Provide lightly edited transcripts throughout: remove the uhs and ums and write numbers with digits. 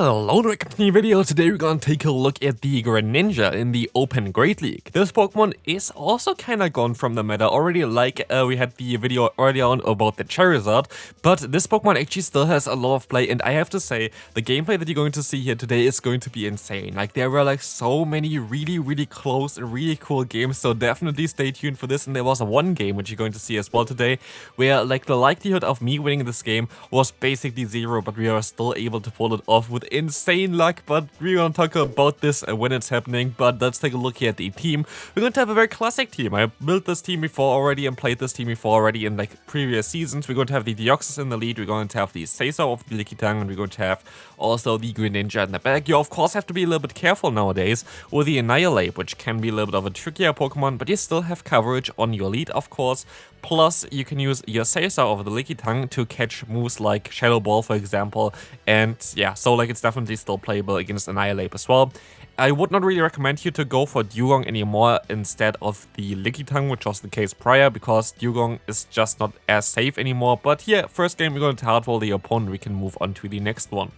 Hello to a company video. Today we're gonna take a look at the Greninja in the Open Great League. This Pokemon is also kinda gone from the meta already, like we had the video earlier on about the Charizard, but this Pokemon actually still has a lot of play, and I have to say, the gameplay that you're going to see here today is going to be insane. Like, there were like so many really close and really cool games, so definitely stay tuned for this. And there was one game which you're going to see as well today, where like the likelihood of me winning this game was basically zero, but we are still able to pull it off with insane luck. But we're gonna talk about this when it's happening. But let's take a look here at the team. We're going to have a very classic team. I built this team before already and played this team before already in like previous seasons. We're going to have the Deoxys in the lead, we're going to have the Venusaur of the Lickitung, and we're going to have also the Greninja in the back. You of course have to be a little bit careful nowadays with the Annihilape, which can be a little bit of a trickier Pokemon, but you still have coverage on your lead, of course. Plus, you can use your Venusaur of the Lickitung to catch moves like Shadow Ball, for example. And yeah, so like it's definitely still playable against Annihilape as well. I would not really recommend you to go for Dugong anymore instead of the Lickitung, which was the case prior, because Dugong is just not as safe anymore. But here, first game, we're going to hardroll the opponent. We can move on to the next one.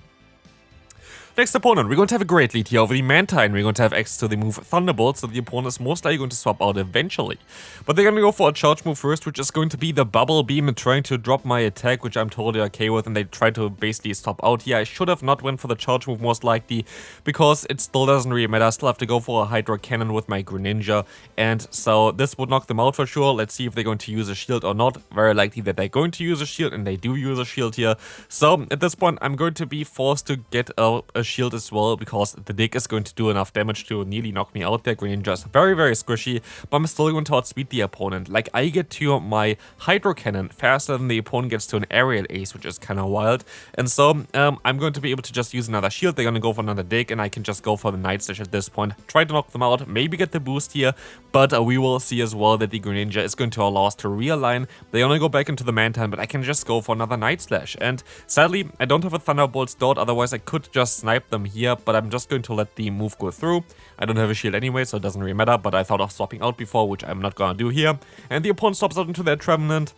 Next opponent, we're going to have a great lead here over the Mantine. We're going to have access to the move Thunderbolt, so the opponent is most likely going to swap out eventually. But they're going to go for a charge move first, which is going to be the Bubble Beam and trying to drop my attack, which I'm totally okay with, and they try to basically stop out here. I should have not went for the charge move most likely, because it still doesn't really matter. I still have to go for a Hydro Cannon with my Greninja, and so this would knock them out for sure. Let's see if they're going to use a shield or not. Very likely that they're going to use a shield, and they do use a shield here. So at this point, I'm going to be forced to get a shield as well, because the Dig is going to do enough damage to nearly knock me out there. Greninja is very squishy, but I'm still going to outspeed the opponent. Like, I get to my Hydro Cannon faster than the opponent gets to an Aerial Ace, which is kind of wild. And so I'm going to be able to just use another shield. They're going to go for another Dig, and I can just go for the Night Slash at this point. Try to knock them out, maybe get the boost here, but we will see as well that the Greninja is going to allow us to realign. They only go back into the Mantine, but I can just go for another Night Slash. And sadly, I don't have a Thunderbolt stored, otherwise I could just snipe them here, but I'm just going to let the move go through. I don't have a shield anyway, so it doesn't really matter, but I thought of swapping out before, which I'm not gonna do here. And the opponent swaps out into their Trevenant.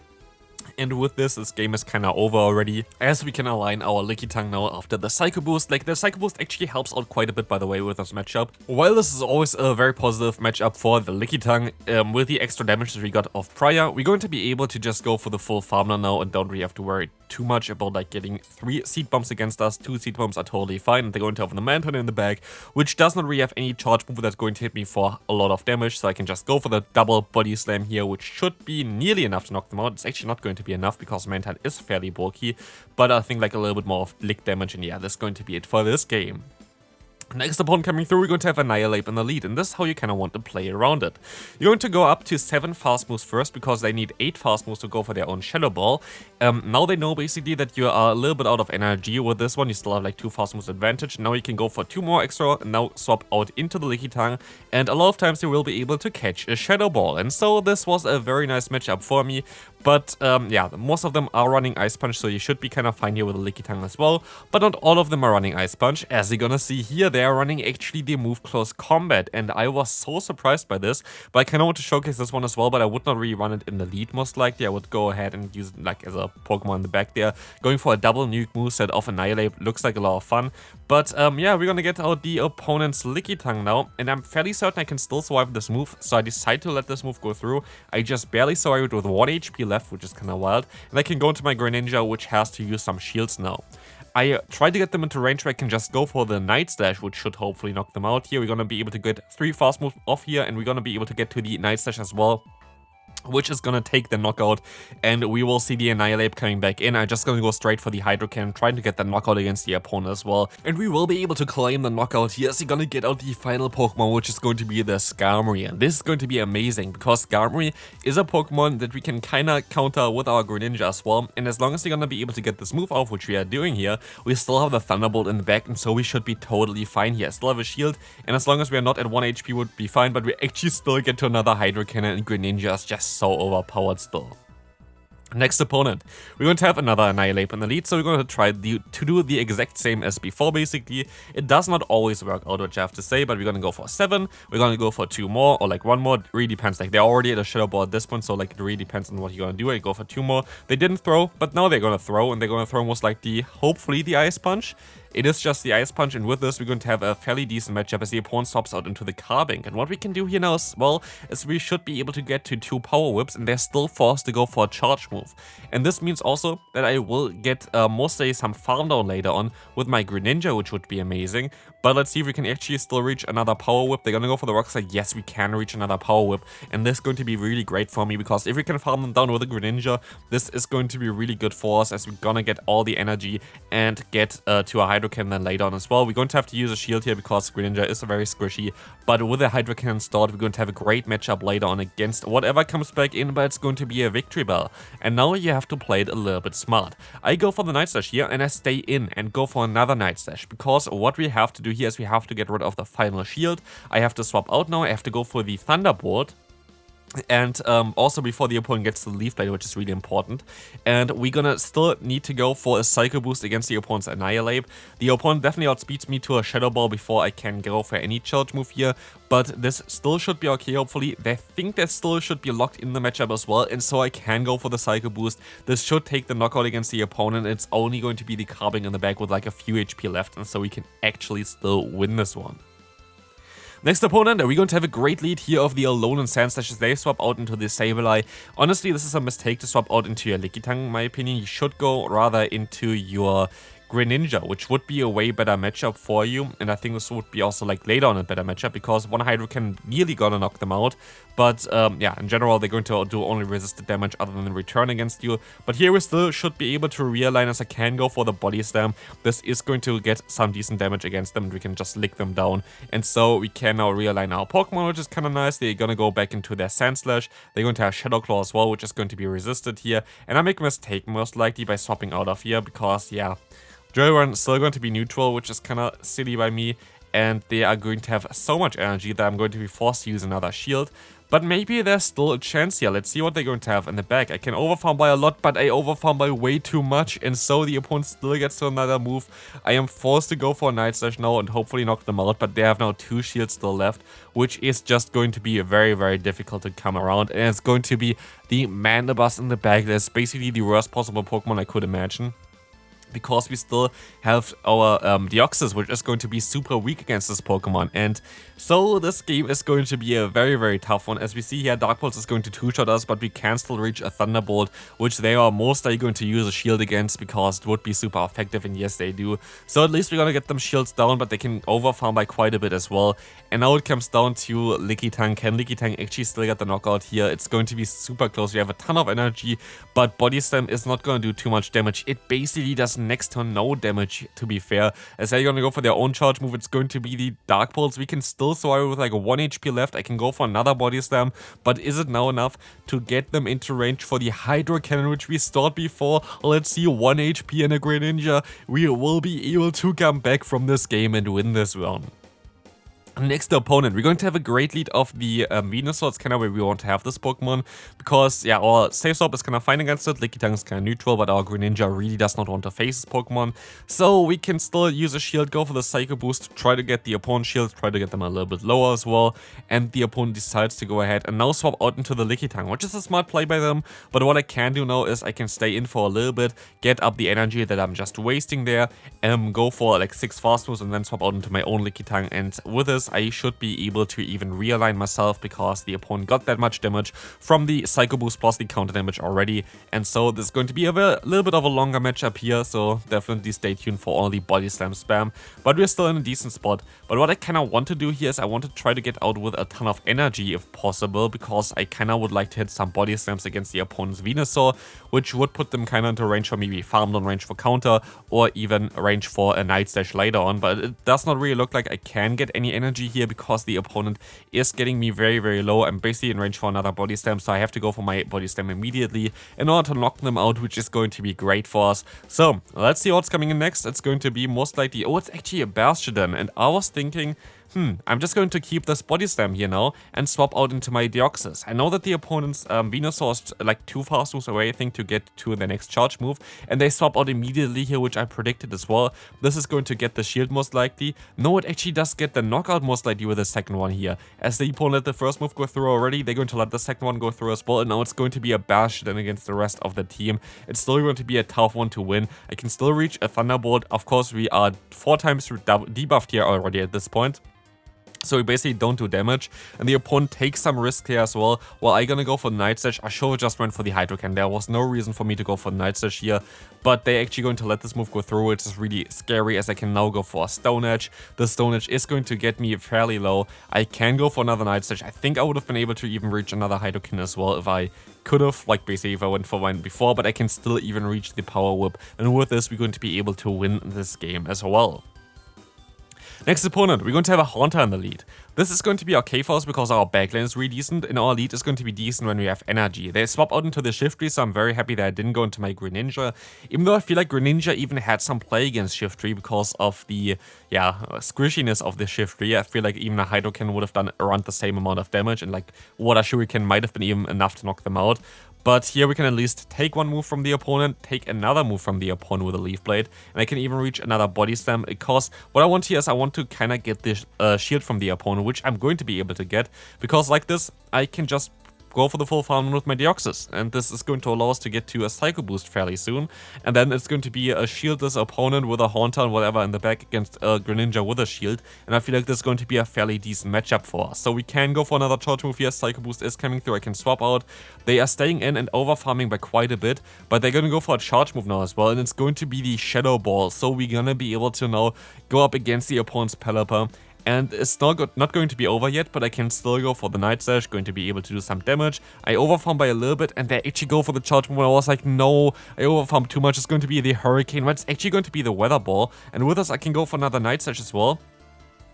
And with this game is kind of over already, as we can align our Lickitung now after the Psycho Boost. Like, the Psycho Boost actually helps out quite a bit, by the way, with this matchup. While this is always a very positive matchup for the Lickitung, with the extra damage that we got off prior, we're going to be able to just go for the full farmer now and don't really have to worry too much about like getting 3 Seed Bombs against us. 2 Seed Bombs are totally fine, and they're going to have the Mantine in the back, which does not really have any charge move that's going to hit me for a lot of damage, so I can just go for the double body slam here, which should be nearly enough to knock them out. It's actually not going to be enough because Mantine is fairly bulky, but I think like a little bit more of lick damage, and yeah, that's going to be it for this game. Next opponent coming through, we're going to have Annihilape in the lead, and this is how you kind of want to play around it. You're going to go up to 7 fast moves first, because they need 8 fast moves to go for their own Shadow Ball. Now they know basically that you are a little bit out of energy with this one. You still have like 2 fast moves advantage. Now you can go for 2 more extra, and now swap out into the Lickitung, and a lot of times you will be able to catch a Shadow Ball. And so this was a very nice matchup for me. But yeah, most of them are running Ice Punch, so you should be kind of fine here with the Lickitung as well. But not all of them are running Ice Punch. As you're gonna see here, they are running actually the move Close Combat, and I was so surprised by this. But I kind of want to showcase this one as well, but I would not really run it in the lead most likely. I would go ahead and use it like as a Pokemon in the back there. Going for a double nuke moveset of Annihilape looks like a lot of fun. But yeah, we're gonna get out the opponent's Lickitung now, and I'm fairly certain I can still survive this move, so I decide to let this move go through. I just barely survived with 1 HP left, which is kind of wild, and I can go into my Greninja, which has to use some shields now. I try to get them into range where I can just go for the Night Slash, which should hopefully knock them out here. We're gonna be able to get 3 fast moves off here, and we're gonna be able to get to the Night Slash as well, which is gonna take the knockout, and we will see the Annihilape coming back in. I'm just gonna go straight for the Hydro Cannon, trying to get the knockout against the opponent as well, and we will be able to claim the knockout here, as you're gonna get out the final Pokemon, which is going to be the Skarmory. And this is going to be amazing, because Skarmory is a Pokemon that we can kinda counter with our Greninja as well, and as long as you're gonna be able to get this move off, which we are doing here, we still have the Thunderbolt in the back, and so we should be totally fine here. Still have a shield, and as long as we are not at 1 HP would be fine, but we actually still get to another Hydro Cannon, and Greninja is just so overpowered still. Next opponent, we're going to have another Annihilape in the lead, so we're going to try to do the exact same as before, basically. It does not always work out, which I have to say, but we're going to go for 7, we're going to go for 2 more, or like 1 more, it really depends. Like, they're already at a Shadow Ball at this point, so like it really depends on what you're going to do. I go for 2 more, they didn't throw, but now they're going to throw, and they're going to throw most likely, hopefully, the Ice Punch. It is just the Ice Punch, and with this we're going to have a fairly decent matchup as the opponent swaps out into the Carbink. And what we can do here now as well is we should be able to get to 2 Power Whips, and they're still forced to go for a charge move. And this means also that I will get mostly some farm down later on with my Greninja, which would be amazing. But let's see if we can actually still reach another Power Whip. They're gonna go for the Rock Slide. Yes, we can reach another Power Whip, and this is going to be really great for me, because if we can farm them down with a Greninja, this is going to be really good for us, as we're gonna get all the energy and get to a Hydro Cannon then later on as well. We're going to have to use a shield here because Greninja is very squishy, but with a Hydro Cannon stored, we're going to have a great matchup later on against whatever comes back in, but it's going to be a Victory Bell. And now you have to play it a little bit smart. I go for the Night Slash here, and I stay in and go for another Night Slash, because what we have to do here is we have to get rid of the final shield. I have to swap out now. I have to go for the Thunderbolt. And also before the opponent gets the Leaf Blade, which is really important. And we're gonna still need to go for a Psycho Boost against the opponent's Annihilape. The opponent definitely outspeeds me to a Shadow Ball before I can go for any charge move here. But this still should be okay, hopefully. They think that still should be locked in the matchup as well. And so I can go for the Psycho Boost. This should take the knockout against the opponent. It's only going to be the Carbink in the back with like a few HP left. And so we can actually still win this one. Next opponent, we're going to have a great lead here of the Alolan Sand Slashes. They swap out into the Sableye. Honestly, this is a mistake to swap out into your Lickitung, in my opinion. You should go rather into your Greninja, which would be a way better matchup for you, and I think this would be also like later on a better matchup, because one Hydro can nearly gonna knock them out, but yeah, in general they're going to do only resisted damage other than return against you. But here we still should be able to realign, as I can go for the Body Slam. This is going to get some decent damage against them, and we can just lick them down, and so we can now realign our Pokemon, which is kind of nice. They're gonna go back into their Sand Slash. They're going to have Shadow Claw as well, which is going to be resisted here, and I make a mistake most likely by swapping out of here, because yeah, Joyrun is still going to be neutral, which is kind of silly by me, and they are going to have so much energy that I'm going to be forced to use another shield. But maybe there's still a chance here. Let's see what they're going to have in the back. I can overfarm by a lot, but I overfarm by way too much, and so the opponent still gets to another move. I am forced to go for a Night Slash now and hopefully knock them out, but they have now 2 shields still left, which is just going to be very, very difficult to come around, and it's going to be the Mandibuzz in the back. That's basically the worst possible Pokemon I could imagine, because we still have our Deoxys, which is going to be super weak against this Pokemon. And so this game is going to be a very, very tough one. As we see here, Dark Pulse is going to 2-shot us, but we can still reach a Thunderbolt, which they are most likely going to use a shield against, because it would be super effective, and yes, they do. So at least we're gonna get them shields down, but they can overfarm by quite a bit as well. And now it comes down to Lickitung. Can Lickitung actually still get the knockout here? It's going to be super close. We have a ton of energy, but Body Slam is not going to do too much damage. It basically does next to no damage, to be fair. As they're gonna go for their own charge move, it's going to be the Dark Pulse. We can still survive with like 1 HP left. I can go for another Body Slam, but is it now enough to get them into range for the Hydro Cannon, which we stored before? Let's see, 1 HP and a Greninja. We will be able to come back from this game and win this round. Next opponent, we're going to have a great lead of the Venusaur. It's kind of where we want to have this Pokemon, because yeah, our Safe Swap is kind of fine against it. Lickitung is kind of neutral, but our Greninja really does not want to face this Pokemon. So we can still use a shield, go for the Psycho Boost, try to get the opponent's shield, try to get them a little bit lower as well. And the opponent decides to go ahead and now swap out into the Lickitung, which is a smart play by them. But what I can do now is I can stay in for a little bit, get up the energy that I'm just wasting there, go for like 6 fast moves, and then swap out into my own Lickitung. And with this, I should be able to even realign myself, because the opponent got that much damage from the Psycho Boost plus the counter damage already. And so this is going to be a little bit of a longer matchup here, so definitely stay tuned for all the Body Slam spam. But we're still in a decent spot. But what I kind of want to do here is I want to try to get out with a ton of energy if possible, because I kind of would like to hit some Body Slams against the opponent's Venusaur, which would put them kind of into range for maybe farm down range for counter, or even range for a Night Slash later on. But it does not really look like I can get any energy here, because the opponent is getting me very, very low. I'm basically in range for another Body Slam, so I have to go for my Body Slam immediately in order to knock them out, which is going to be great for us. So let's see what's coming in next. It's going to be most likely, oh, it's actually a Bastiodon, and I was thinking I'm just going to keep this Body Slam here now and swap out into my Deoxys. I know that the opponent's Venusaur is like 2 fast moves away, I think, to get to the next charge move, and they swap out immediately here, which I predicted as well. This is going to get the shield most likely. No, it actually does get the knockout most likely with the second one here. As the opponent let the first move go through already, they're going to let the second one go through as well, and now it's going to be a Bastion against the rest of the team. It's still going to be a tough one to win. I can still reach a Thunderbolt. Of course, we are 4 times debuffed here already at this point. So we basically don't do damage, and the opponent takes some risk here as well. Well, I'm gonna go for the Night Slash. I should have just went for the Hydro Cannon. There was no reason for me to go for the Night Slash here, but they're actually going to let this move go through, which is really scary, as I can now go for a Stone Edge. The Stone Edge is going to get me fairly low. I can go for another Night Slash. I think I would have been able to even reach another Hydro Cannon as well if I could have, like basically if I went for one before, but I can still even reach the Power Whip, and with this we're going to be able to win this game as well. Next opponent, we're going to have a Haunter in the lead. This is going to be okay for us because our backlane is really decent, and our lead is going to be decent when we have energy. They swap out into the Shiftry, so I'm very happy that I didn't go into my Greninja, even though I feel like Greninja even had some play against Shiftry because of the, squishiness of the Shiftry. I feel like even a Hydro Cannon would have done around the same amount of damage, and like Water Shuriken might have been even enough to knock them out. But here we can at least take one move from the opponent, take another move from the opponent with a Leaf Blade, and I can even reach another Body Slam, because what I want here is I want to kind of get this shield from the opponent, which I'm going to be able to get, because like this, I can just go for the full farm with my Deoxys, and this is going to allow us to get to a Psycho Boost fairly soon, and then it's going to be a shieldless opponent with a Haunter and whatever in the back against a Greninja with a shield, and I feel like this is going to be a fairly decent matchup for us. So we can go for another charge move here. Psycho Boost is coming through, I can swap out. They are staying in and over farming by quite a bit, but they're going to go for a charge move now as well, and it's going to be the Shadow Ball, so we're going to be able to now go up against the opponent's Pelipper. And it's not going to be over yet, but I can still go for the Night Slash, going to be able to do some damage. I overfarm by a little bit, and they actually go for the charge move. I was like, no, I overfarm too much. It's going to be the Hurricane, but it's actually going to be the Weather Ball. And with this, I can go for another Night Slash as well,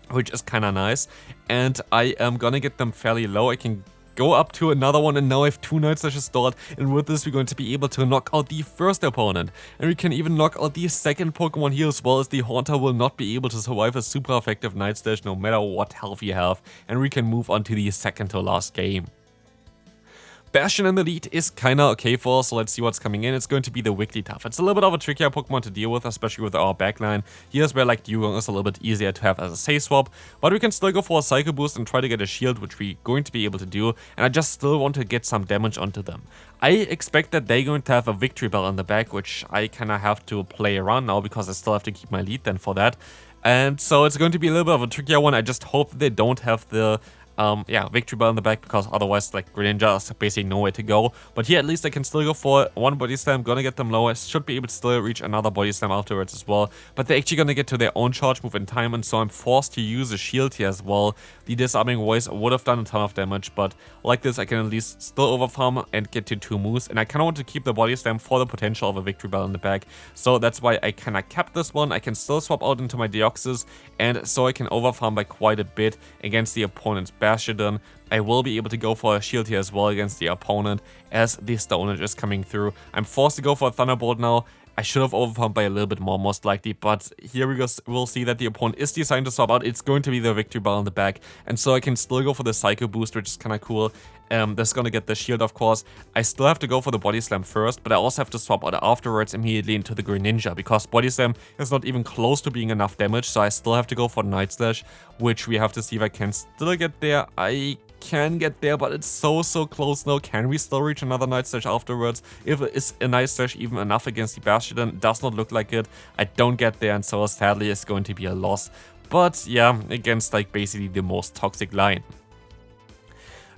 which is kind of nice. And I am gonna get them fairly low. I can go up to another one, and now I have 2 Night Slashes stored, and with this we're going to be able to knock out the first opponent, and we can even knock out the second Pokemon here as well, as the Haunter will not be able to survive a super effective Night Slash no matter what health you have, and we can move on to the second to last game. Bastion in the lead is kinda okay for us, so let's see what's coming in. It's going to be the Wigglytuff. It's a little bit of a trickier Pokemon to deal with, especially with our backline. Here's where like Dugong is a little bit easier to have as a safe swap, but we can still go for a Psycho Boost and try to get a shield, which we're going to be able to do, and I just still want to get some damage onto them. I expect that they're going to have a Victory Bell in the back, which I kinda have to play around now because I still have to keep my lead then for that. And so it's going to be a little bit of a trickier one. I just hope that they don't have the Victory Bell in the back, because otherwise, like, Greninja is basically nowhere to go. But here, at least I can still go for one Body Slam, gonna get them low. I should be able to still reach another Body Slam afterwards as well. But they're actually gonna get to their own charge move in time, and so I'm forced to use a shield here as well. The Disarming Voice would have done a ton of damage, but like this, I can at least still overfarm and get to 2 moves. And I kinda want to keep the Body Slam for the potential of a Victory Bell in the back. So that's why I kinda kept this one. I can still swap out into my Deoxys, and so I can overfarm by quite a bit against the opponent's Bastion. I will be able to go for a shield here as well against the opponent, as the Stone Edge is coming through. I'm forced to go for a Thunderbolt now. I should have overfarmed by a little bit more most likely, but here we go. We'll see that the opponent is designed to swap out. It's going to be the Victory Bell in the back, and so I can still go for the Psycho Boost, which is kind of cool. That's gonna get the shield, of course. I still have to go for the Body Slam first, but I also have to swap out afterwards immediately into the Greninja, because Body Slam is not even close to being enough damage, so I still have to go for Night Slash, which we have to see if I can still get there. I can get there, but it's so close now. Can we still reach another Night Slash afterwards? If it is a Night Slash even enough against the Bastion, it does not look like it. I don't get there, and so sadly it's going to be a loss. But yeah, against like basically the most toxic line.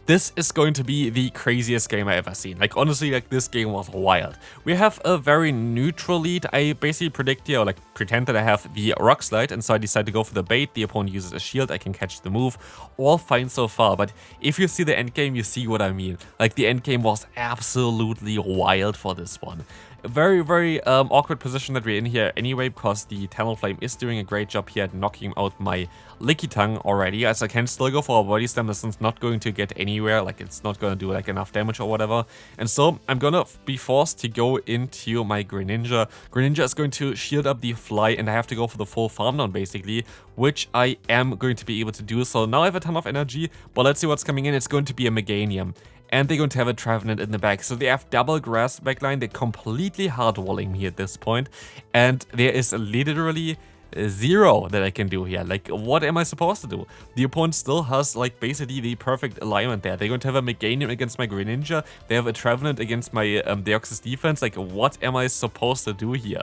This is going to be the craziest game I ever seen. Like, honestly, like, this game was wild. We have a very neutral lead. I basically predict here, or like pretend that I have the Rock Slide, and so I decide to go for the bait. The opponent uses a shield, I can catch the move. All fine so far, but if you see the end game, you see what I mean. Like, the end game was absolutely wild for this one. Very awkward position that we're in here anyway, because the Talonflame is doing a great job here at knocking out my Lickitung already, as I can still go for a Body Slam. This is not going to get anywhere, like it's not going to do like enough damage or whatever. And so I'm gonna be forced to go into my Greninja. Greninja is going to shield up the Fly, and I have to go for the full farm down basically, which I am going to be able to do. So now I have a ton of energy, but let's see what's coming in. It's going to be a Meganium. And they're going to have a Trevenant in the back. So they have double grass backline. They're completely hard-walling me at this point. And there is literally zero that I can do here. Like, what am I supposed to do? The opponent still has, like, basically the perfect alignment there. They're going to have a Meganium against my Greninja. They have a Trevenant against my Deoxys defense. Like, what am I supposed to do here?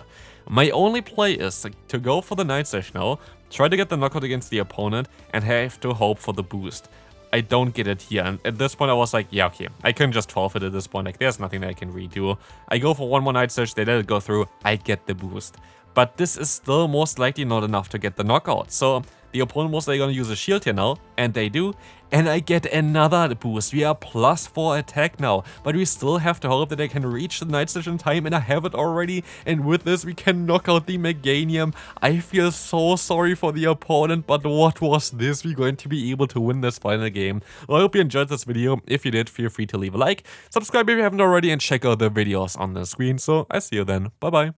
My only play is to go for the Night Slash now, try to get the knockout against the opponent, and have to hope for the boost. I don't get it here, and at this point I was like, yeah, okay, I can just forfeit at this point, like there's nothing that I can redo. I go for one more Night Slash, they let it go through, I get the boost. But this is still most likely not enough to get the knockout, so the opponent most likely gonna use a shield here now, and they do, and I get another boost. We are +4 attack now, but we still have to hope that I can reach the Night Slash in time, and I have it already, and with this we can knock out the Meganium. I feel so sorry for the opponent, but what was this? We're going to be able to win this final game. Well, I hope you enjoyed this video. If you did, feel free to leave a like, subscribe if you haven't already, and check out the videos on the screen. So I see you then. Bye bye.